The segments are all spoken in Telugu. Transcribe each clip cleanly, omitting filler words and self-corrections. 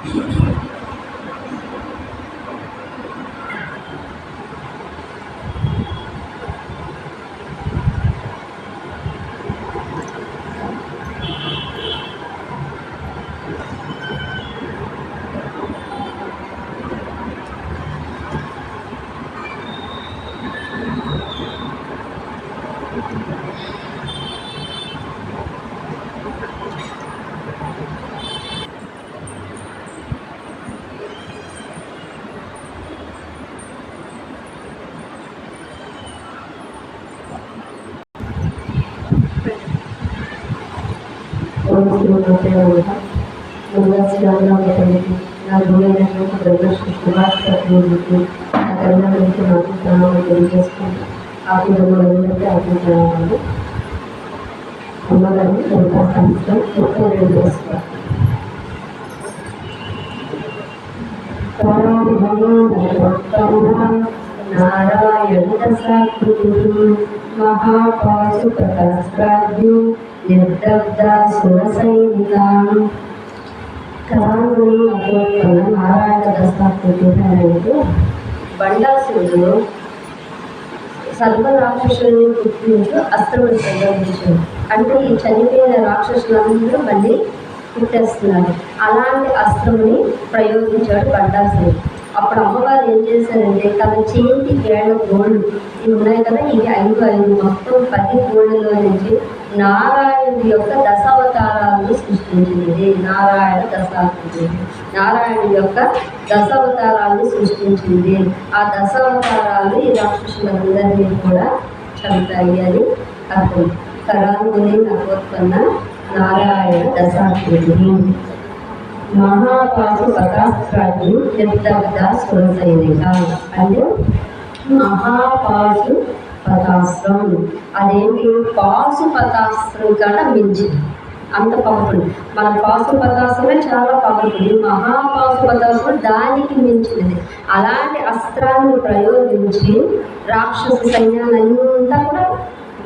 నా గురైనటువంటి బ్రదర్స్ కుమార్ సభ్యులకి నా కరుణ గురించి మాట్లాడుతున్నాను తెలియజేసుకుంటాను. ఆ కుటుంబంలో ఏంటంటే ఆత్మీయాలు అమ్మగారిని సంవత్సరం తెలియజేస్తాను. నారాయణ సాకృతుడు మహాపాశుపతాస్త్రాజ్ఞు నిర్దగ్ధ సురసైనికాను కరాంగులు అపోత్పన్న నారాయణ దశాకృతి అంటే బండాసురుడు సర్వరాక్షసుల్ని పుట్టించు అస్త్రములు ప్రయోగించాడు. అంటే ఈ చనిపోయిన రాక్షసులందరూ మళ్ళీ పుట్టేస్తున్నారు. అలాంటి అస్త్రముని ప్రయోగించాడు బండాసురుడు. అప్పుడు అమ్మవారు ఏం చేశారంటే తన చేతి వేళ గోళ్ళు ఇవి ఉన్నాయి కదా, ఇవి 5 మొత్తం 10 గోళ్ళలో నుంచి నారాయణుడి యొక్క దశావతారాలను సృష్టించింది. నారాయణుడి యొక్క దశావతారాలను సృష్టించింది. ఆ దశావతారాలు ఈ రాక్షసులందరినీ కూడా చంపాయి అని అర్థం. కరాంగుని నవోత్పన్న నారాయణ దశాకృతి మహాపాశుపతాస్త్రాన్ని నిర్దగ్ధ సురసైనిక అంటే మహాపాశుపతాస్త్రం అదేంటి పాశుపతాస్త్రం కన్నా మించింది, అంత పవర్ఫుల్. మన పాశుపతాస్త్రమే చాలా పవర్ఫుల్, మహాపాశుపతాస్త్రం దానికి మించినది. అలాంటి అస్త్రాన్ని ప్రయోగించి రాక్షస సైన్యాలంతా కూడా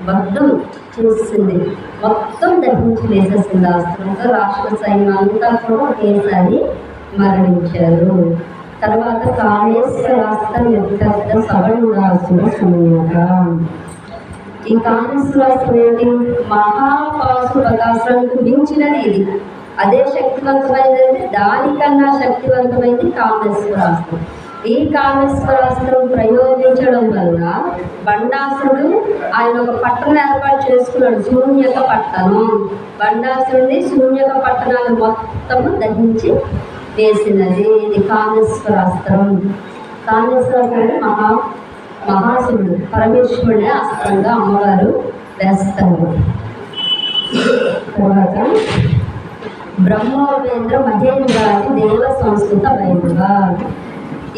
భద్రం చేసింది, మొత్తం దహించి వేసేసింది. అస్త్రంతో రాక్షస సైన్యం అంతా కూడా ఒకేసారి మరణించారు. తర్వాత కాళేశ్వరాస్త్ర నిర్దగ్ధ సవణురాసుర సంయోగ. ఈ కాళేశ్వరాస్త్రం ఏంటి? మహాపాశుపతాస్త్రానికి మించినది ఇది. అదే శక్తివంతమైనది, దానికన్నా శక్తివంతమైనది కాళేశ్వరాస్త్రం. ఈ కాళేశ్వరాస్త్రం ప్రయోగించడం వల్ల బండాసురుడు ఆయన ఒక పట్టణం ఏర్పాటు చేసుకున్నాడు, శూన్యక పట్టణం. బండాసురుడిని శూన్యక పట్టణాలు మొత్తము దహించి వేసినది ఇది కాళేశ్వరాస్త్రం. కాళేశ్వరాస్త్రం అంటే మహాశివుడు పరమేశ్వరుడే అస్త్రంగా అమ్మవారు వేస్తారు. తర్వాత బ్రహ్మోపేంద్ర మహేంద్రాది దేవ సంస్కృత వైభవ.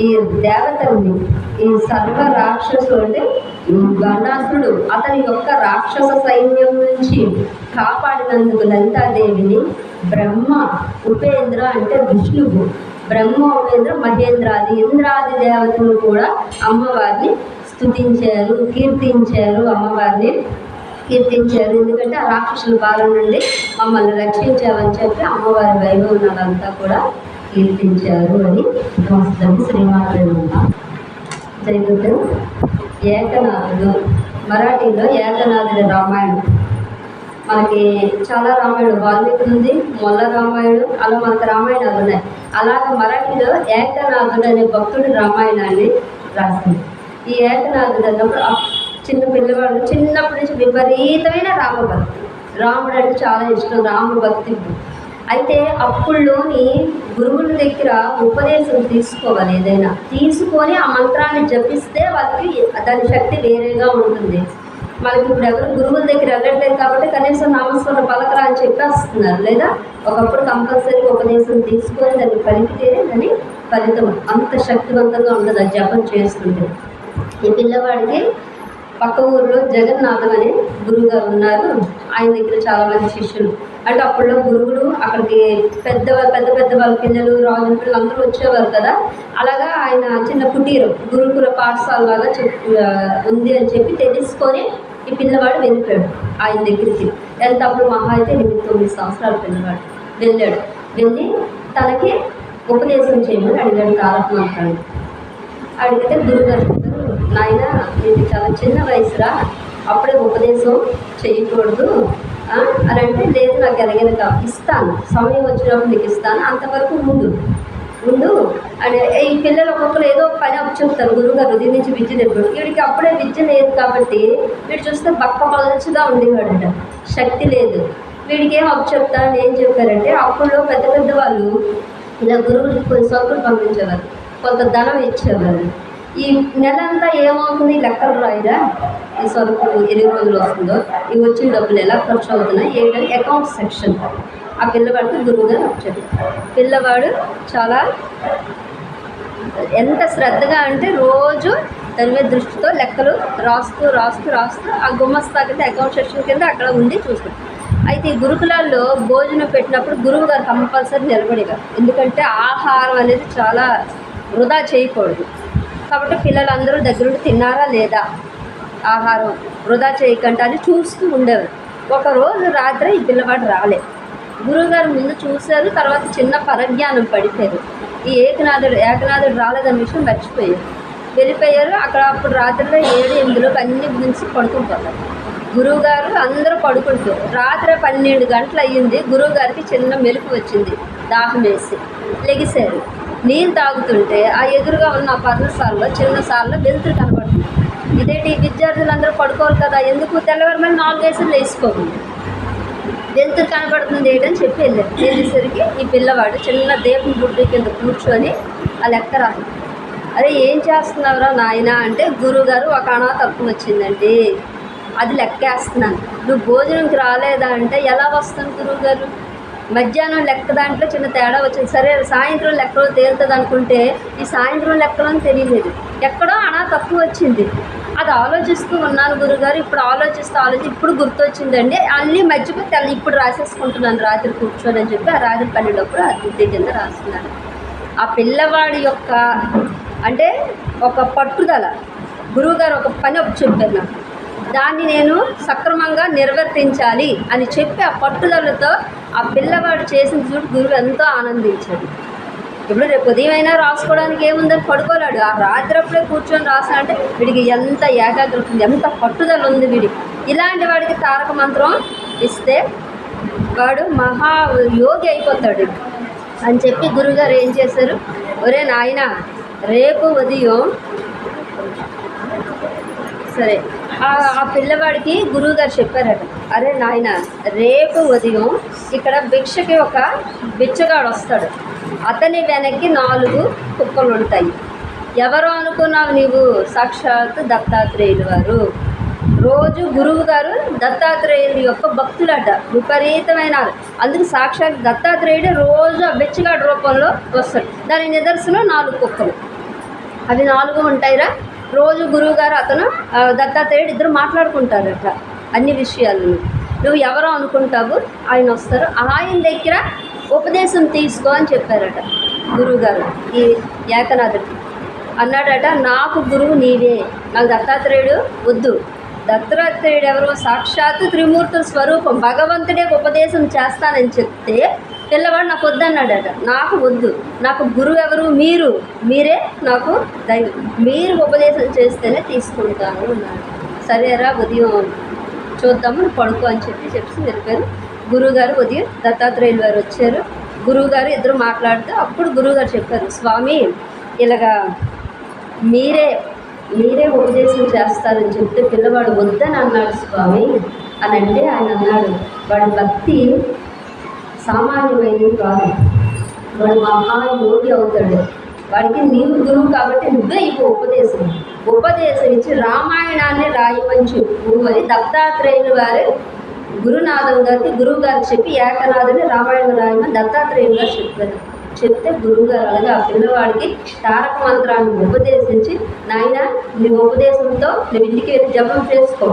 ఈ దేవతల్ని ఈ సర్వ రాక్షసులు అంటే గణాసురుడు అతని యొక్క రాక్షస సైన్యం నుంచి కాపాడినందుకు లలితాదేవిని బ్రహ్మ ఉపేంద్ర అంటే విష్ణువు, బ్రహ్మ ఉపేంద్ర మహేంద్రాది ఇంద్రాది దేవతలు కూడా అమ్మవారిని స్తుతించారు, కీర్తించారు. అమ్మవారిని కీర్తించారు ఎందుకంటే ఆ రాక్షసుల బాల నుండి మమ్మల్ని రక్షించామని చెప్పి అమ్మవారి వైభవనాలంతా కూడా కీర్తించారు అని శ్రీమాత్రేనమ్మ. జరుగుతూ ఏకనాథుడు మరాఠీలో ఏకనాథుడి రామాయణం. మనకి చాలా రామాయణం వాల్మీకి ఉంది, మొల్ల రామాయణం, అలా మనకు రామాయణాలు ఉన్నాయి. అలాగే మరాఠీలో ఏకనాథుడు అనే భక్తుడు రామాయణాన్ని రాసింది. ఈ ఏకనాథుడు అన్నప్పుడు చిన్న పిల్లవాడు చిన్నప్పటి నుంచి విపరీతమైన రామభక్తి, రాముడు అంటే చాలా ఇష్టం, రాముడు భక్తి. అయితే అప్పుడులోని గురువుల దగ్గర ఉపదేశం తీసుకోవాలి, ఏదైనా తీసుకొని ఆ మంత్రాన్ని జపిస్తే వాళ్ళకి దాని శక్తి వేరేగా ఉంటుంది. మనకి ఇప్పుడు ఎవరు గురువుల దగ్గర వెళ్ళట్లేదు కాబట్టి కనీసం నామస్వరం పలకరా అని చెప్పేస్తున్నారు. లేదా ఒకప్పుడు కంపల్సరీ ఉపదేశం తీసుకొని దాన్ని పలికితేనే దాని ఫలితం అంత శక్తివంతంగా ఉంటుంది అది జపం చేస్తుంటే. ఈ పిల్లవాడికి పక్క ఊరిలో జగన్నాథం అనే గురువుగారు ఉన్నారు. ఆయన దగ్గర చాలామంది శిష్యులు. అంటే అప్పుడులో గురువులు అక్కడికి పెద్ద వాళ్ళ పిల్లలు, రాజుల పిల్లలు అందరూ వచ్చేవారు కదా. అలాగా ఆయన చిన్న కుటీరం గురుకుల పాఠశాల లాగా ఉంది అని చెప్పి తెలుసుకొని ఈ పిల్లవాడు వెళ్ళిపోయాడు ఆయన దగ్గరికి. ఎంత అప్పుడు మహా అయితే 8-9 సంవత్సరాల పిల్లవాడు వెళ్ళాడు. వెళ్ళి తనకి ఉపదేశం చేయమని అడిగాడు తారక మంత్రాన్ని. అడిగితే గురుగారు చెప్పారు, నాయన ఇది చాలా చిన్న వయసురా, అప్పుడే ఉపదేశం చేయకూడదు అని అంటే, లేదు నాకు ఎలాగైనా ఇస్తాను, సమయం వచ్చినప్పుడు నీకు ఇస్తాను, అంతవరకు ముందు అని. ఈ పిల్లలు ఒక్కొక్కరు ఏదో పని అప్పు చెప్తారు, గురువుగారు దీని నుంచి విద్య తెప్పుడు. వీడికి అప్పుడే విద్య లేదు కాబట్టి వీడు చూస్తే బక్క పలచుగా ఉండేవాడంట, శక్తి లేదు. వీడికి ఏం అప్పు చెప్తానని ఏం చెప్పారంటే, అప్పుల్లో పెద్ద పెద్ద వాళ్ళు ఇలా గురువులకి కొన్ని సరుకులు పంపించేవారు, కొంత ధనం ఇచ్చేవారు. ఈ నెల అంతా ఏమవుతుంది, లెక్కలు రాయిరా, ఈ సరుకులు ఎన్ని రోజులు వస్తుందో, ఈ వచ్చిన డబ్బులు ఎలా ఖర్చు అవుతున్నాయి ఏంటని అకౌంట్ సెక్షన్ ఆ పిల్లవాడికి గురువుగారు వచ్చాడు. పిల్లవాడు చాలా ఎంత శ్రద్ధగా అంటే రోజు దాని మీద దృష్టితో లెక్కలు రాస్తూ ఆ గుమ్మస్తాకైతే అకౌంట్ సెక్షన్ కింద అక్కడ ఉండి చూస్తాడు. అయితే ఈ గురుకులాల్లో భోజనం పెట్టినప్పుడు గురువు గారు కంపల్సరీ నిలబడేవారు, ఎందుకంటే ఆహారం అనేది చాలా వృధా చేయకూడదు కాబట్టి పిల్లలందరూ దగ్గరుండి తిన్నారా లేదా, ఆహారం వృధా చేయకుండా అని చూస్తూ ఉండేవారు. ఒకరోజు రాత్రి ఈ పిల్లవాడు రాలేదు. గురువుగారు ముందు చూశారు, తర్వాత చిన్న పరజ్ఞానం పడిపోయారు. ఈ ఏకనాథుడు రాలేదన్న విషయం వెళ్ళిపోయారు. అక్కడ అప్పుడు రాత్రిలో 7-8 అన్ని గురించి పడుకుంటారు. గురువుగారు అందరూ పడుకుంటారు. రాత్రి 12 గంటలు అయ్యింది. గురువుగారికి చిన్న మెలకు వచ్చింది, దాహం వేసి లెగిశారు. నీళ్ళు తాగుతుంటే ఆ ఎదురుగా ఉన్న పర్ణశాలలో చిన్న సార్లో వెలుతురు కనబడుతుంది. ఇదేంటి, విద్యార్థులందరూ పడుకోవాలి కదా, ఎందుకు తెల్లవారు మళ్ళీ 4 లేచిపోతుంది, వెలుతురు కనబడుతుంది ఏంటని చెప్పి వెళ్ళేసరికి ఈ పిల్లవాడు చిన్న దీపం బుడ్డి కింద కూర్చొని ఆ లెక్క రాదు. అరే ఏం చేస్తున్నావురా నాయన అంటే, గురువుగారు ఒక అణా తక్కువ వచ్చిందండి, అది లెక్కేస్తున్నాను. నువ్వు భోజనంకి రాలేదా అంటే, ఎలా వస్తాను గురువుగారు, మధ్యాహ్నం లెక్క దాంట్లో చిన్న తేడా వచ్చింది, సరే సాయంత్రం లెక్కలో తేలుతుంది అనుకుంటే ఈ సాయంత్రం లెక్కలో తెలియలేదు, ఎక్కడో అణా తక్కువ వచ్చింది, అది ఆలోచిస్తూ ఉన్నాను గురుగారు, ఇప్పుడు ఆలోచిస్తూ ఇప్పుడు గుర్తొచ్చిందండి, అన్నీ మర్చిపోయి ఇప్పుడు రాసేసుకుంటున్నాను రాత్రి కూర్చొని అని చెప్పి ఆ రాత్రి 12 ఆ బుద్ధి కింద రాస్తున్నాను. ఆ పిల్లవాడి యొక్క అంటే ఒక పట్టుదల, గురువుగారు ఒక పని చెప్పారు నాకు, దాన్ని నేను సక్రమంగా నిర్వర్తించాలి అని చెప్పి ఆ పట్టుదలతో ఆ పిల్లవాడు చేసిన చూడు గురువు ఎంతో ఆనందించాడు. ఇప్పుడు రేపు ఉదయమైనా రాసుకోవడానికి ఏముందని పడుకోలేడు, ఆ రాత్రి అప్పుడే కూర్చొని రాసాడంటే వీడికి ఎంత ఏకాగ్రత ఉంది, ఎంత పట్టుదల ఉంది వీడికి. ఇలాంటి వాడికి తారక మంత్రం ఇస్తే వాడు మహాయోగి అయిపోతాడు అని చెప్పి గురువుగారు ఏం చేశారు, ఒరే నాయన రేపు ఉదయం సరే ఆ పిల్లవాడికి గురువుగారు చెప్పారట, అరే నాయన రేపు ఉదయం ఇక్కడ భిక్షకి ఒక బిచ్చగాడు వస్తాడు, అతని వెనక్కి 4 కుక్కలు ఉంటాయి, ఎవరో అనుకున్నావు నీవు, సాక్షాత్ దత్తాత్రేయులు వారు. రోజు గురువు గారు దత్తాత్రేయుడి యొక్క భక్తులట, విపరీతమైన, అందుకు సాక్షాత్ దత్తాత్రేయుడు రోజు ఆ బిచ్చగాడు రూపంలో వస్తాడు. దాని నిదర్శనం 4 కుక్కలు, అవి 4 ఉంటాయిరా. రోజు గురువుగారు అతను దత్తాత్రేయుడు ఇద్దరు మాట్లాడుకుంటారట అన్ని విషయాలను. నువ్వు ఎవరో అనుకుంటావు, ఆయన వస్తారు, ఆయన దగ్గర ఉపదేశం తీసుకో అని చెప్పారట గురువుగారు. ఈ ఏకనాథుడికి అన్నాడట, నాకు గురువు నీవే, నాకు దత్తాత్రేయుడు వద్దు. దత్తాత్రేయుడు ఎవరో సాక్షాత్తు త్రిమూర్తుల స్వరూపం, భగవంతుడే ఉపదేశం చేస్తానని చెప్తే పిల్లవాడు నాకు వద్దన్నాడట, నాకు వద్దు, నాకు గురువు ఎవరు, మీరే నాకు దైవం, మీరు ఉపదేశం చేస్తేనే తీసుకుంటాను అన్నాడు. సరేరా ఉదయం చూద్దాము పడుకో అని చెప్పి వెళ్ళిపోయారు. గురువుగారు ఉదయం దత్తాత్రేయులు వారు వచ్చారు. గురువుగారు ఇద్దరు మాట్లాడుతూ అప్పుడు గురువుగారు చెప్పారు, స్వామి ఇలాగా మీరే ఉపదేశం చేస్తారని చెప్తే పిల్లవాడు వద్దని అన్నాడు స్వామి అని అంటే, ఆయన అన్నాడు, వాడి భక్తి సామాన్యమైనది కాదు, వాడు మహాయోగి అవుతాడు, వాడికి నీవు గురువు కాబట్టి నువ్వే ఇక ఉపదేశం ఇచ్చి రామాయణాన్ని రాయమని చెప్పు అని దత్తాత్రేయులు వారు గురునాథం గారికి గురువు గారికి చెప్పి ఏకనాథుని రామాయణం రాయమని దత్తాత్రేయులు గారు చెప్పారు. చెప్తే గురువుగారు అలాగే ఆ పిల్లవాడికి తారక మంత్రాన్ని ఉపదేశించి, నాయన నీ ఉపదేశంతో నువ్వు ఇంటికి వెళ్ళి జపం చేసుకో,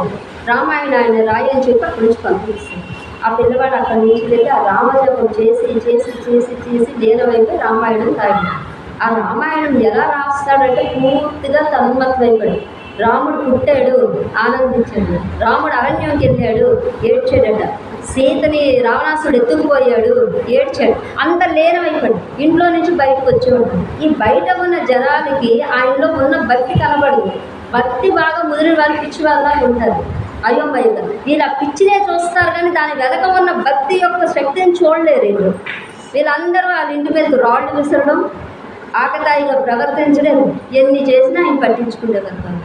రామాయణాన్ని రాయని చెప్పి అక్కడి నుంచి పంపిస్తాను. ఆ పిల్లవాడు అక్కడి నుంచి వెళ్ళి ఆ రామజపం చేసి లీనమైపోయి రామాయణం తాగి, ఆ రామాయణం ఎలా రాస్తాడంటే పూర్తిగా తన్మత్మైపోయాడు. రాముడు పుట్టాడు, ఆనందించాడు, రాముడు అరణ్యంకి వెళ్ళాడు, ఏడ్చాడట, సీతని రావణాసుడు ఎత్తుకుపోయాడు, ఏడ్చాడు, అంత లీనమైపోయాడు. ఇంట్లో నుంచి బయటకు వచ్చేవాడు. ఈ బయట ఉన్న జనాలకి ఆయనలో ఉన్న భక్తి కనబడదు. భక్తి బాగా ముదిరి వాళ్ళు పిచ్చి వాళ్ళ ఉంటారు, అయోమయంగా. వీళ్ళు ఆ పిచ్చినే చూస్తారు కానీ దాని వెనక ఉన్న భక్తి యొక్క శక్తిని చూడలేరు. వీళ్ళందరూ వాళ్ళ ఇంటి మీదకి రాళ్ళు విసరడం, ఆకతాయిగా ప్రవర్తించడం, ఎన్ని చేసినా ఆయన పట్టించుకునేవారు కాదు.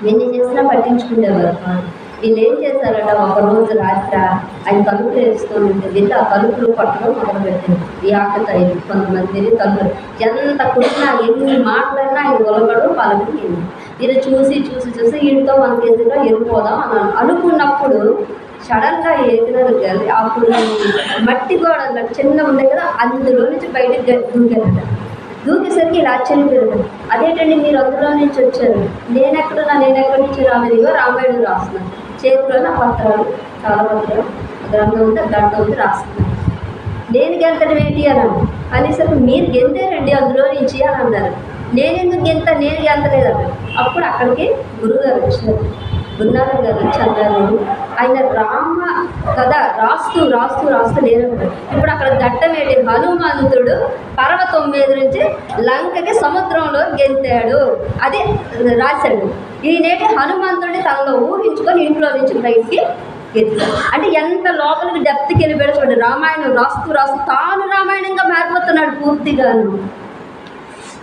ఎన్ని చేసినా పట్టించుకునేవారు కాదు. వీళ్ళు ఏం చేశారట, ఒకరోజు రాత్రి ఆయన తలుపులు వేసుకొని వెళ్ళి ఆ తలుపులు పట్టడం మొదలుపెట్టింది. ఈ ఆకతాయిలు కొంతమందిని తలుపులు ఎంత కుట్టినా ఎన్ని మాట్లాడినా ఆయన ఒలగడు పలకడు. వీళ్ళు చూసి చూసి చూసి వీటితో మనకి ఎదురుగా వెళ్ళిపోదాం అని అనుకున్నప్పుడు సడన్గా ఎగిరారు కానీ అప్పుడు మట్టి గోడలు చిన్న ఉండే కదా, అందులో నుంచి బయటకు దూకారట. దూకేసరికి ఇలా ఆశ్చర్యపోయారు. అదేంటండి మీరు అందులో నుంచి వచ్చారు, నేనెక్కడి నుంచి రామదిగో రామాయణం రాస్తున్నాను, చేతిలోనే పత్రాలు, చాలా పత్రాలు, గ్రంథం ఉంది, దాంట్లో ఉంది రాస్తున్నాను. నేను గెంతడం ఏంటి అని అనేసరికి మీరు గెంతారండి అందులో నుంచి అని అన్నారు. నేనెందుకు గెంత, నేను గెంతలేదన్న. అప్పుడు అక్కడికి గురువుగారు వచ్చారు, గురునాథన్ గారు వచ్చి అన్నారు, ఆయన రామ కథ రాస్తూ రాస్తూ రాస్తూ లేదన్నారు. ఇప్పుడు అక్కడ ఘట్టం ఏంటి, హనుమంతుడు పర్వతం మీద నుంచి లంకకి సముద్రంలో గెంతాడు, అదే రాశాడు. ఈయనేటి హనుమంతుడిని తనలో ఊహించుకొని ఇంట్లో నుంచి బయటికి గెంతాడు. అంటే ఎంత లోపలికి డెప్త్కి వెళ్ళిపోయాడు చూడండి. రామాయణం రాస్తూ రాస్తూ తాను రామాయణంగా మారిపోతున్నాడు పూర్తిగాను.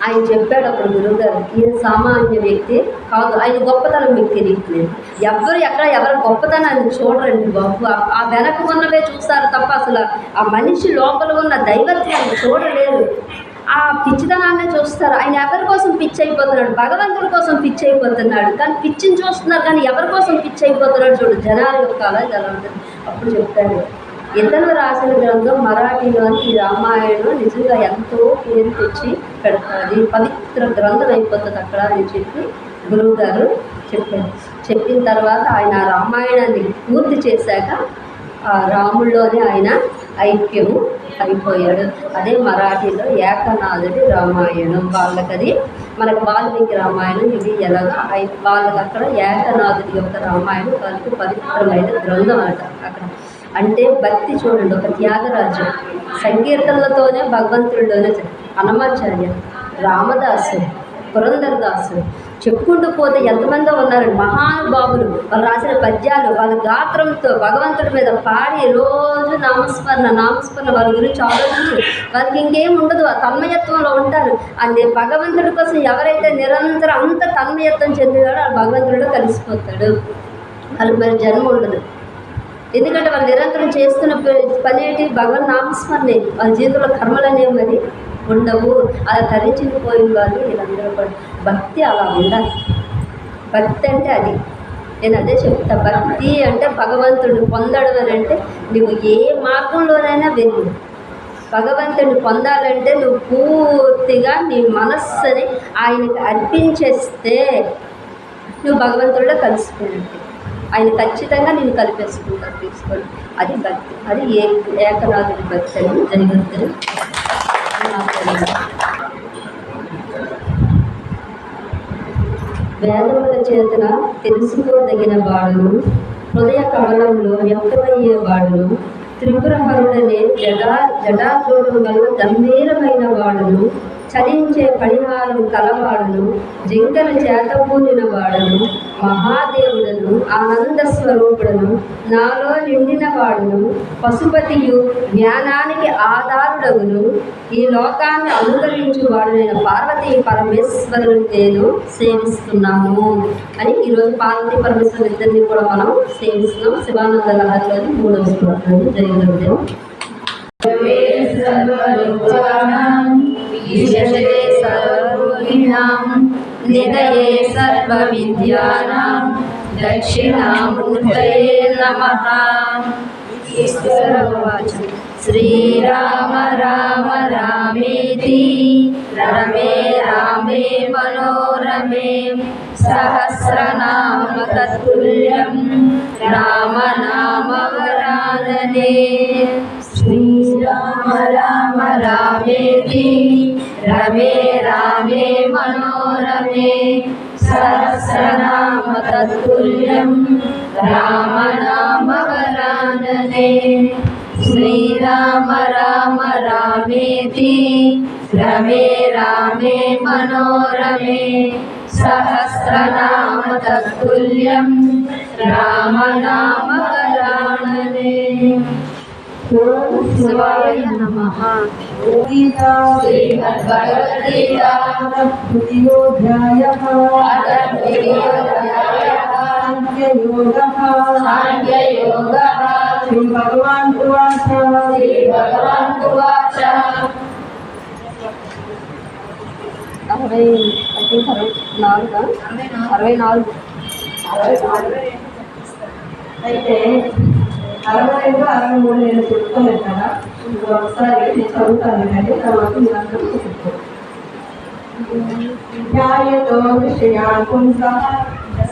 ఆయన చెప్పాడు అప్పుడు గురువుగారు, ఈయన సామాన్య వ్యక్తి కాదు, ఆయన గొప్పతనం మీకు తెలియట్లేదు. ఎవరు గొప్పతనాన్ని చూడరండి బాబు, ఆ వెనక ఉన్నవే చూస్తారు తప్ప అసలు ఆ మనిషి లోపల ఉన్న దైవత్వాన్ని చూడలేరు. ఆ పిచ్చితనాన్నే చూస్తారు. ఆయన ఎవరి కోసం పిచ్చి అయిపోతున్నాడు, భగవంతుడి కోసం పిచ్చి అయిపోతున్నాడు. కానీ పిచ్చిని చూస్తున్నారు కానీ ఎవరి కోసం పిచ్చి అయిపోతున్నాడు చూడు, జనాల యొక్క అలా జరుగుతుంది. అప్పుడు చెప్తాడు, ఇతను రాసిన గ్రంథం మరాఠీలోని ఈ రామాయణం నిజంగా ఎంతో పేరు తెచ్చి పెడతాది, పవిత్ర గ్రంథం అయిపోతుంది అక్కడ అని చెప్పి గురువుగారు చెప్పారు. చెప్పిన తర్వాత ఆయన రామాయణాన్ని పూర్తి చేశాక ఆ రాముల్లోనే ఆయన ఐక్యము అయిపోయాడు. అదే మరాఠీలో ఏకనాథుడి రామాయణం. వాళ్ళకది మనకు వాల్మీకి రామాయణం, ఇది ఎలాగా వాళ్ళకి అక్కడ ఏకనాథుడి యొక్క రామాయణం వాళ్ళకి పవిత్రమైన గ్రంథం అట అక్కడ. అంటే భక్తి చూడండి, ఒక త్యాగరాజు సంకీర్తనలతోనే భగవంతుడిలోనే హనుమాచార్య, రామదాసు, పురంధరదాసు, చెప్పుకుంటూ పోతే ఎంతమందో ఉన్నారండి మహానుభావులు. వాళ్ళు రాసిన పద్యాలు వాళ్ళ గాత్రంతో భగవంతుడి మీద పాడి రోజు నామస్మరణ వాళ్ళ గురించి ఆలోచించి వాళ్ళకి ఇంకేం ఉండదు, ఆ తన్మయత్వంలో ఉంటారు. అదే భగవంతుడి కోసం ఎవరైతే నిరంతరం అంత తన్మయత్వం చెందినాడో ఆ భగవంతుడిలో కలిసిపోతాడు. వాళ్ళకి మరి జన్మ ఉండదు. ఎందుకంటే వాళ్ళు నిరంతరం చేస్తున్న పని ఏంటి, భగవన్ నామస్మరణే. వాళ్ళ జీవితంలో కర్మలు అనేవి మరి ఉండవు. అలా తరించిపోయిన వాళ్ళు వీళ్ళందరూ కూడా భక్తి అలా ఉండాలి. భక్తి అంటే అది, నేను అదే చెప్తా. భక్తి అంటే భగవంతుడిని పొందడం అని అంటే నువ్వు ఏ మార్గంలోనైనా వెళ్ళు. భగవంతుడిని పొందాలంటే నువ్వు పూర్తిగా నీ మనస్సుని ఆయనకి అర్పించేస్తే నువ్వు భగవంతుడిలో కలిసిపోయినట్టు. ఆయన ఖచ్చితంగా నేను కలిపేసుకుంటాను, తీసుకోండి. అది భక్తి, అది ఏకనాథుడి భక్తి అని జరుగుతుంది. వేదముల చేతన తెలుసుకోదగిన వాడును, హృదయ కమలంలో వ్యక్తమయ్యే వాడును, త్రిపురహరుడనే జటాజోడు వల్ల గంభీరమైన వాడును, చలించే పరిహారం కలవాడును, జింకల చేతపూనిన వాడును, మహాదేవుడను, ఆనంద స్వరూపుడను, నాలో నిండిన వాడును, పశుపతియు, జ్ఞానానికి ఆధారుడగును, ఈ లోకాన్ని అనుకరించు వాడునైన పార్వతీ పరమేశ్వరుని నేను సేవిస్తున్నాను అని ఈరోజు పార్వతీ పరమేశ్వరు ఇద్దరిని కూడా మనం సేవిస్తున్నాం. శివానంద లహరిలోని 3వ శ్లోకం. జయగురుదేవ్. నిదయే సర్వ విద్యానాం దక్షిణామూర్తయే నమః. శ్రీరామ రామ రామేతి రమే రామే మనోరమే సహస్రనామ తత్తుల్యం రామ నామ వరాననే. శ్రీరామ రామ రామేతి रमे रामे मनोरमे सहस्रनाम तत्तुल्यं राम नाम वरानने श्रीराम राम रामेति रमे रामे मनोरमे सहस्रनाम तत्तुल्यं राम नाम वरानने। ओम शिवाय नमः। गीता श्रीमद्भगवद्गीता द्वितीयोऽध्यायः सांख्ययोगः श्रीभगवान् उवाच श्रीभगवान् उवाच 64 అయితే 62, 63 నేను చెప్పుకోలేదు కదా. ఇప్పుడు ఒకసారి నేను చదువుతాను అండి, తర్వాత మీరందరూ చెప్పుకోండి. ధ్యాయతో విషయాన్ పుంసః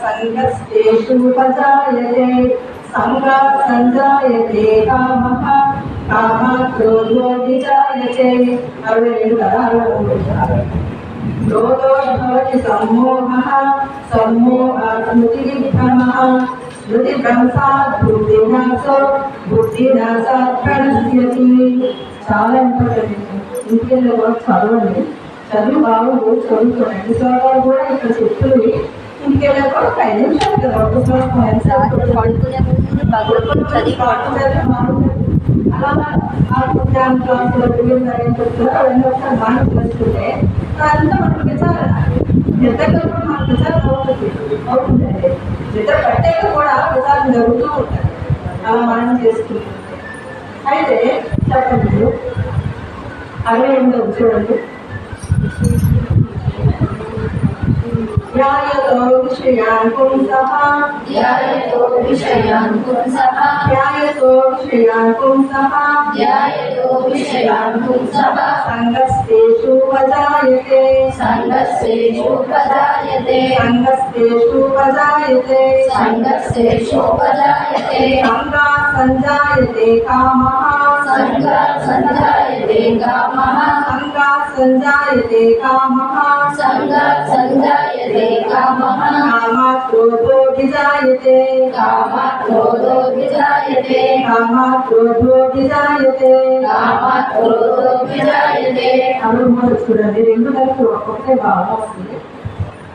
సంగస్తేషూపజాయతే సంగాత్ సంజాయతే కామః కామాత్ క్రోధో విజాయతే. 62 కదా, 63. క్రోధోద్భవతి సమ్మోహః సమ్మోహాత్ స్మృతివిభ్రమః స్మృతిభ్రంశాత్ బుద్ధినాశో బుద్ధినాశాత్ ప్రణశ్యతి. చాలా ఇంపార్టెంట్. ఇంటిలో కూడా చదవండి, చదువు బాగుంది, చదువుకోండి. శ్లోకాలు కూడా ఇక్కడ చెప్తుంది. ఇంటికెళ్ళా కూడా 5 నిమిషాలు కదా, ఒక శ్లోకం పడుకునే ముందు భగవద్గీత చదివి అలా ఆ ధ్యాన క్లాసులో చెప్తారు. అవన్నీ ఒకసారి బాగా తెలుసుకుంటే అదంతా మనకు విచారణ. నిద్రలో కూడా మనకు విచారణ అవుతుందండి. నిద్ర పట్టాక కూడా విచారణ జరుగుతూ ఉంటుంది. అలా మనం చేసుకుంటాం. అయితే చెప్పండి, 68 చూడండి. ధ్యాయతో విషయాన్ పుంసః ధ్యాయతో విషయాన్ పుంసః ధ్యాయతో విషయాన్ పుంసః ధ్యాయతో విషయాన్ పుంసః సంగస్తేషూపజాయతే సంగస్సేషూపజాయతే సంగస్తేషూపజాయతే సంగస్సేషూపజాయతే సంగాత్ సంజాయతే కామః సంగాత్ సంజాయతే కామః సంగాత్ సంజాయతే కామః సంగాత్ సంజాయతే కామః కామాత్ క్రోధో విజాయతే కామాత్ క్రోధో విజాయతే కామాత్ క్రోధో విజాయతే. కామాత్ క్రోధో విజాయతే అనుభవం చూడండి, 2 కలిపి ఒక్కొక్కటే భావం వస్తుంది.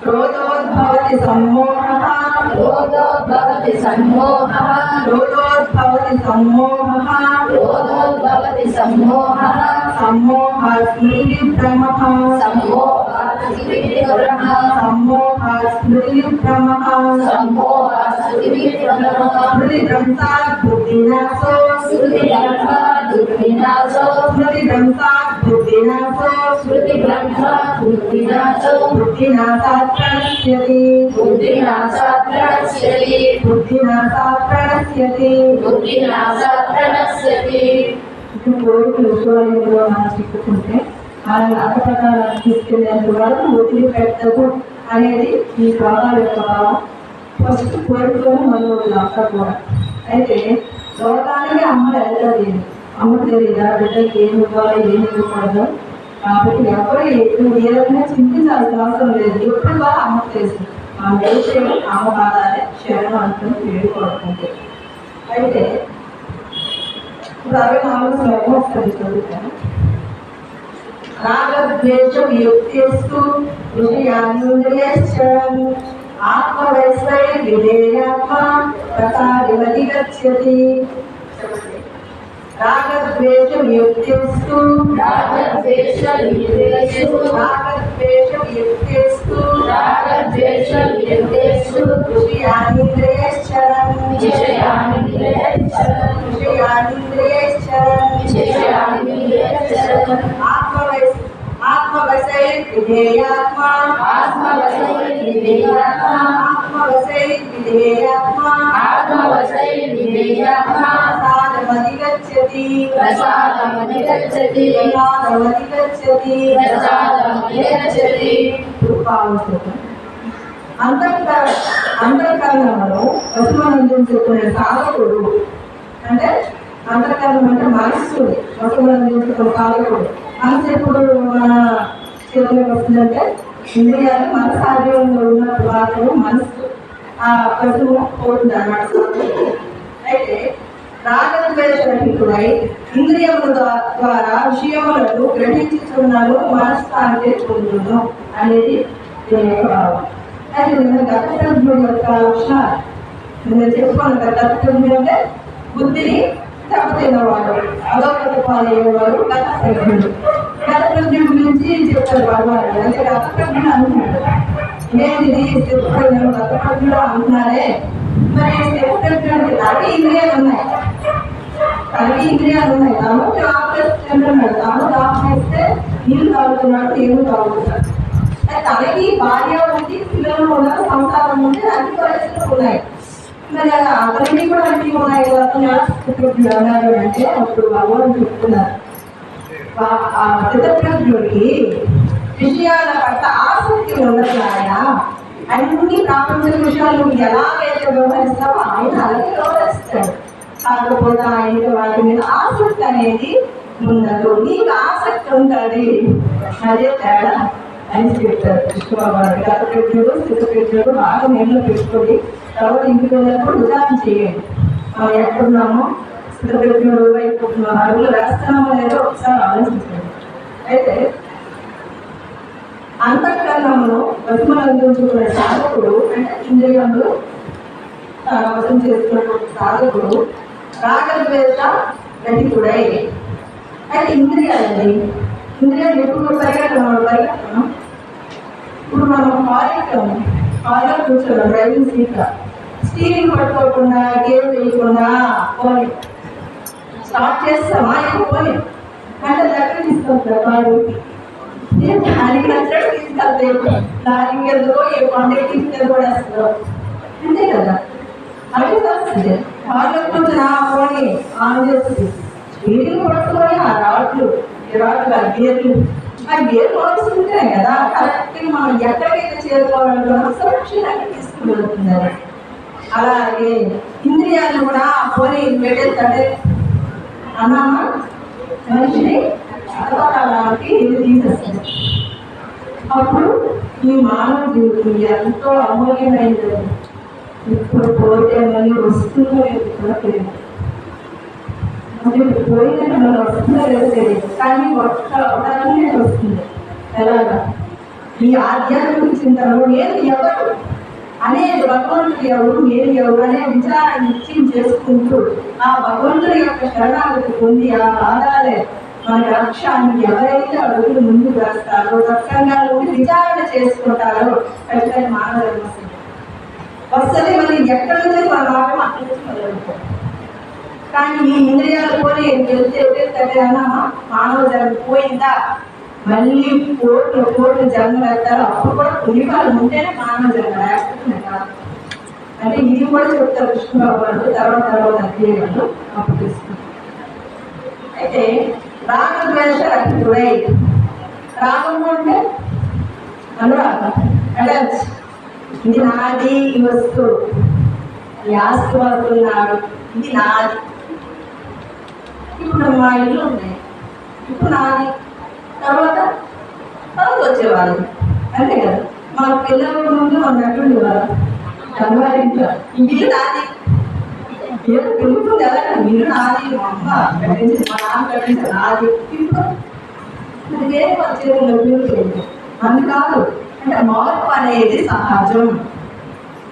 క్రోధోద్భవతి సమ్మోహః క్రోధోద్భవతి సమ్మోహః క్రోధోద్భవతి సమ్మోహః క్రోధోద్భవతి సమ్మోహః సమ్మోహాత్ స్మృతివిభ్రమః సమ్మోహాత్ స్మృతివిభ్రమః సమ్మోహాత్ స్మృతివిభ్రమః సమ్మోహాత్ స్మృతివిభ్రమః స్మృతిభ్రంశాత్ బుద్ధినాశో స్మృతిభ్రంశాత్ బుద్ధినాశో స్మృతిభ్రంశాత్ బుద్ధినాశో స్మృతిభ్రంశాత్ బుద్ధినాశో బుద్ధినాశాత్ ప్రణశ్యతి బుద్ధినాశాత్ ప్రణశ్యతి బుద్ధినాశాత్ ప్రణశ్యతి. బుద్ధినాశాత్ ప్రణశ్యతి. ఇప్పుడు కోరికలు విశ్వాలయంలో మనం చిక్కుకుంటే ఆయన అర్థ ప్రకారాన్ని తీసుకెళ్లేంత వరకు వదిలిపెట్టదు అనేది ఈ భావాల యొక్క భావం. ఫస్ట్ కోరికలను మనోళ్ళు అంతా కూడా. అయితే లోకానికి అమ్మ వెళ్తుంది, అమ్మ తెలియదా బిడ్డకి ఏమి ఇవ్వాలి ఏమి ఇవ్వకూడదు. కాబట్టి ఎవరు నువ్వు ఏ రకంగా చింతించాల్సిన అవసరం లేదు. ఎప్పుడు కూడా అమ్మకు తెలుసు. ఆమె వేసే అమ్మ బాధాలే శరణం అంటుంది వేడుకోవడానికి. అయితే ఇప్పుడు 64 శ్లోకం వస్తుంది, చదువుతాను. రాగద్వేషం యుక్తిస్తు విషయాన్నింద్రియశ్చరం ఆత్మవైశ్వై విధేయాత్మ ప్రసాదిమతి గచ్చతి. రాగద్వేషం యుక్తిస్తు రాగద్వేషయుక్తేషు రాగద్వేషం యుక్తిస్తు రాగద్వేషయుక్తేషు విషయాన్నింద్రియశ్చరం విషయానింద్రియశ్చరం విషయానింద్రియశ్చరం ఆత్మవశై విధేయాత్మ ఆత్మవశై విధేయాత్మ ఆత్మవశై విధేయాత్మ ఆత్మవశై విధేయాత్మ ప్రసాదమతి గచ్చతి ప్రసాదమతి గచ్చతి ప్రసాదమతి గచ్చతి. ప్రసాదమతి గచ్చతి. అంతఃకరణలో వసుమనందం చెప్పుకునే సాధకుడు అంటే అంతఃకరణం అంటే మనస్సుని వసుమనందించుకునే సాధకుడు. మనసు ఎప్పుడు మన ఎంతలోకి వస్తుందంటే ఇంద్రియాలు మనసు ఆధీనంలో ఉన్నప్పుడు మాత్రమే మనసు ఆ పశువు పోతుంది అన్నమాట. అయితే రాగద్వేషరహితుడై ఇంద్రియముల ద్వారా విషయములను గ్రహించుతున్నాను మనస్థానికి పొందును అనేది దీని యొక్క భావం. అయితే నేను గతప్రజ్ఞుడి యొక్క లక్షణాలు నేను చెప్పుకోను కదా. గతప్రజ్ఞుడు అంటే బుద్ధిని దెబ్బతిన్నవాడు, అదోగత పాలయ్యేవాడు గతప్రజ్ఞుడు. గతప్రజ్ఞుడి గురించి చెప్తారు భగవానుడు. అంటే గతప్రజ్ఞుడు అంటున్నాడు, ఏంటిది స్థితప్రజ్ఞుడు గతప్రజ్ఞుడు అంటున్నారే. మరి స్థితప్రజ్ఞుడికి తనకి ఇంద్రియాలు ఉన్నాయి, తనకి ఇంద్రియాలు ఉన్నాయి. తనకి ఆపేస్తున్నాడు, తను ఆపేస్తే నీళ్ళు తాగుతున్నాడు, నీళ్ళు తాగుతున్నాడు. తనకి భార్య ఉంది, పిల్లలు ఉన్నారు, సంసారం ఉంది, అన్ని పరిస్థితులు ఉన్నాయి. మరి అతనికి కూడా అన్ని ఉన్నాయి కదా అన్నారు అంటే అప్పుడు భగవాన్ చెప్తున్నారు, ఆ స్థితప్రజ్ఞుడికి విషయాల పట్ల ఆసక్తి ఉండదు. ఆయన అన్ని ప్రాపంచ విషయాలు ఎలాగైతే వ్యవహరిస్తావో ఆయన అలాగే వ్యవహరిస్తాడు. కాకపోతే ఆయనకి వాటి మీద ఆసక్తి అనేది ఉండదు. నీకు ఆసక్తి ఉంటుంది, అదే తేడా అని చెప్తారు కృష్ణబాబు. గతప్రజ్ఞుడు స్థితప్రజ్ఞుడు బాగా నీళ్ళు పెట్టుకొని తర్వాత ఇంటికి వెళ్ళినప్పుడు విచారణ చేయండి. మనం ఎక్కడున్నామో స్థితప్రజ్ఞుడు వైపు అడుగులు వేస్తున్నామో లేదో ఒకసారి ఆలోచించండి. అయితే అంతఃకరణమును వశమలందించుకునే సాధకుడు అంటే ఇంద్రియములు వశం చేసుకున్నటువంటి సాధకుడు రాగద్వేష రహితుడై. అయితే ఇంద్రియాలండి, ఇంద్రియాలు ఎప్పుడు పరిగెత్తడం. ఇప్పుడు మనం కారులో కూర్చోడం, డ్రైవింగ్ సీట్లో స్టీరింగ్ పట్టుకోకుండా గేర్ వేయకుండా పోనీ స్టార్ట్ చేస్తామా పోనీ అంటే దగ్గర తీసుకొస్తారు కారు. దానికి నచ్చినట్టు తీసుకెళ్తారు, దానికి ఎందుకో ఏ పండుగ తీసుకెళ్ళబడేస్తారు, అంతే కదా. అదే వస్తుంది కారులో కూర్చొని పోనీ ఆన్ చేస్తుంది, స్టీరింగ్ పట్టుకొని ఆ రాట్లు ఆ గేర్లు మోస్తుంటాయి కదా. కరెక్ట్గా మనం ఎక్కడికైతే చేరుకోవాలనుకున్నా సురక్షితంగా తీసుకుని వెళ్తున్నారు. అలాగే ఇంద్రియాలు కూడా పోనీ పెట్టేస్తాడే అన్నామా మనిషిని అతకాలానికి ఇది తీసేస్తుంది. అప్పుడు ఈ మానవ జీవితం ఎంతో అమూల్యమైనది. ఇప్పుడు పోతే మళ్ళీ వస్తుందో లేదు కూడా తెలియదు, అంటే పోయినట్టు మళ్ళీ వస్తుందో లేదో తెలియదు, కానీ ఒకటే వస్తుంది. ఎలాగా ఈ ఆధ్యాత్మిక చింతనలో నేను ఎవరు అనేది భగవంతుడు ఎవరు, నేను ఎవరు అనే విచారణ నిత్యం చేసుకుంటూ ఆ భగవంతుడి యొక్క శరణాగతి పొంది ఆ ఆధారే మన లక్ష్యాన్ని ఎవరైతే అడుగులు ముందుకు వేస్తారో దర్శనంగా ఉండి విచారణ చేసుకుంటారో ఖచ్చితంగా మానవ ధర్మం వస్తుంది. మళ్ళీ ఎక్కడి నుంచి మన మాత్రం అక్కడి నుంచి మొదలుపెట్టాం. కానీ ఈ ఇంద్రియాలు పోయి వెళ్తే మానవ జన్మ పోయిందా, మళ్ళీ కోట్లు జన్మలు వేస్తారు. అప్పుడు కూడా పుణ్యకాలు ఉంటేనే మానవ జన్మ లేకపోతే కాదు. అంటే ఇది కూడా చెప్తారు కృష్ణబాబు గారు తర్వాత అధ్యయనంలో అప్పుడు తీసుకుంటారు. అయితే రాగద్వేష రహితుడై, రాగము అంటే అనురాగం, అటాచ్, ఇది నాది, ఈ వస్తువు, ఈ ఆస్తి వస్తున్నాడు, ఇది నాది. ఇప్పుడు మా ఇల్లు ఉన్నాయి, ఇప్పుడు నాది, తర్వాత వచ్చేవాళ్ళు, అంతే కదా. మా పిల్లల ముందు మన ఎక్కడ చదవారింట్లో ఇల్లు నాది, ఏదో పెరుగుతుంది ఎలా, ఇల్లు నాది, మా అమ్మ కట్టించి మా నాన్న కట్టించి నాది. ఇప్పుడు ఇదే చేతుల్లో పెరుగుతుంది అని కాదు. అంటే మార్పు అనేది సహజం,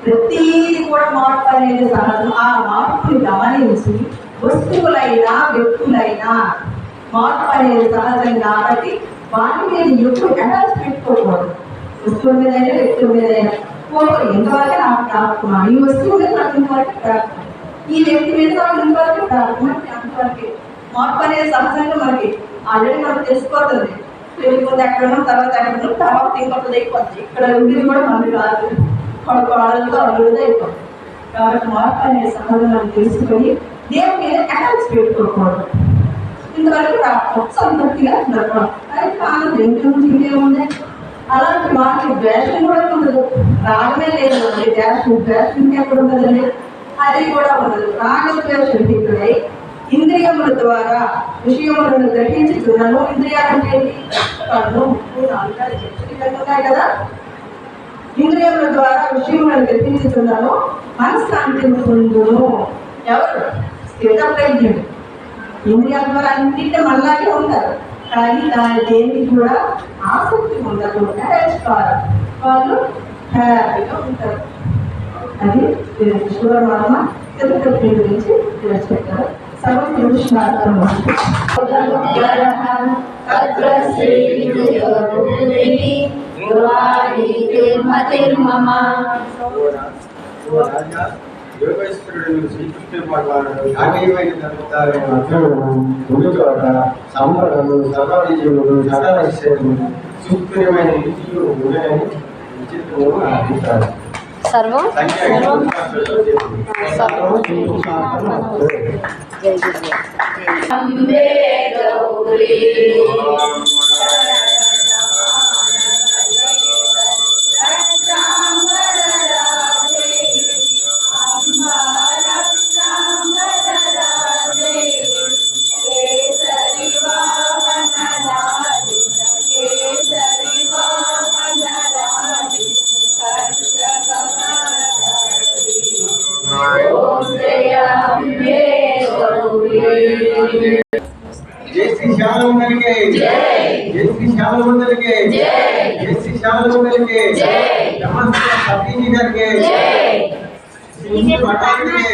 ప్రతీది కూడా మార్పు అనేది సహజం. ఆ మార్పుని గమనించి వస్తువులైనా వ్యక్తులైనా మార్పు అనేది సహజం కాబట్టి వాటి మీద ఎప్పుడు అటాచ్ పెట్టుకోకూడదు. వస్తువుల మీదైనా వ్యక్తుల మీదైనా ఇంతవరకు నాకు ప్రాప్తమా, ఈ వస్తువు మీద నాకు ఇంతవరకు ప్రాప్తం, ఈ వ్యక్తి మీద నాకు ఇంతవరకు ప్రాప్తం, అంతవరకు. మార్పు అనేది సహజంగా మనకి ఆల్రెడీ మనకు తెలిసిపోతుంది. పెళ్ళిపోతే ఎక్కడన్నా తర్వాత ఎక్కడన్నా తర్వాత ఇంకొకటి అయిపోతుంది. ఇక్కడ ఉండేది కూడా మనకి కాదు, కొడుకు ఆడలతో అడుగుదే అయిపోతుంది. కాబట్టి మార్పు అనేది సహజం మనం తెలుసుకొని దేవుని మీద అటాచ్ పెట్టుకోకూడదు. ఇంతవరకు రాకపో సంతృప్తిగా దొరకడం అది కాదు. దేని నుంచి ఇంకేముంది, అలాంటి మాటలు ద్వేషం కూడా ఉండదు. రాగమే లేదు అండి, ద్వేషం ఇంకెక్కడ ఉండదండి, అది కూడా ఉండదు. రాగద్వేషుడై ఇంద్రియముల ద్వారా విషయములను గ్రహించుతున్నాను. ఇంద్రియాలంటే కన్ను, ముక్కు, నాలుగు. ఉన్నాయి కదా. ఇంద్రియముల ద్వారా విషయములను గ్రహించుతున్నాను, మనశ్శాంతిని పొందును. ఎవరు? స్థితప్రజ్ఞుడు. ఇంద్రియాల ద్వారా అన్నింటి మనలాగే ఉంటారు, కానీ దాని దేనికి కూడా ఆసక్తి ఉండదు, నేర్చుకోవాలి. వాళ్ళు హ్యాపీగా ఉంటారు. అది శివరామ స్థితప్రజ్ఞ గురించి తెలుసుకుంటారు. యోగేశ్వరుడు శ్రీకృష్ణ భగవానుడు నాగేయమైన సంపదలు సర్వవిజయుడు సదాశయుడు సుప్రియమైన విద్యులు ఉన్నాయని విచిత్రము అభిప్రాయం. సర్వం అంబే గౌరీ జై శ్రీ శ్యామలముందరికి జై శ్రీ శ్యామలముందరికి జై శ్రీ శ్యామలముందరికి నమస్తే సతీజీ గారికి శ్రీ పటానికి